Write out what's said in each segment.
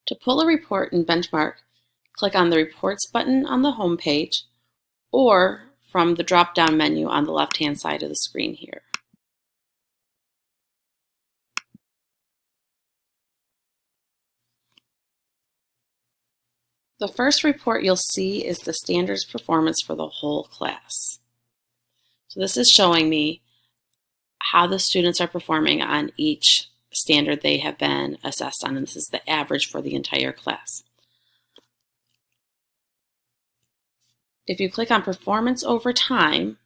To pull a report and benchmark, click on the Reports button on the home page or from the drop-down menu on the left-hand side of the screen here. The first report you'll see is the standards performance for the whole class. So this is showing me how the students are performing on each standard they have been assessed on, and this is the average for the entire class. If you click on Performance over Time,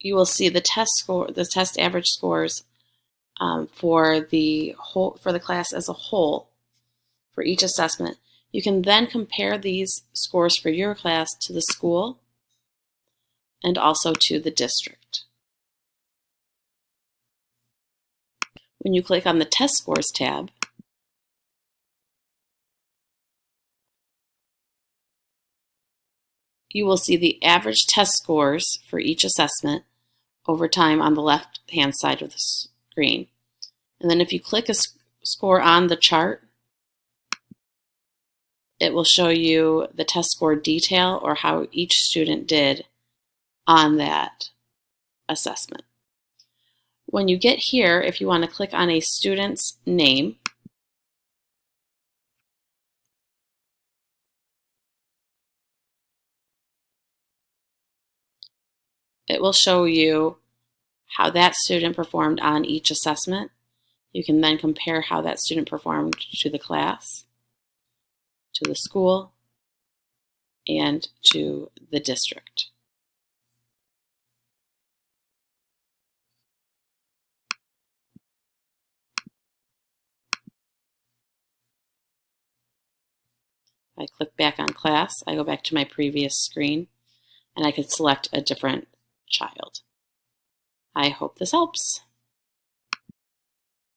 you will see the test average scores for the class as a whole for each assessment. You can then compare these scores for your class to the school and also to the district. When you click on the Test Scores tab, you will see the average test scores for each assessment over time on the left-hand side of the screen. And then if you click a score on the chart, it will show you the test score detail or how each student did on that assessment. When you get here, if you want to click on a student's name, it will show you how that student performed on each assessment. You can then compare how that student performed to the class, to the school, and to the district. If I click back on class, I go back to my previous screen, and I could select a different child. I hope this helps.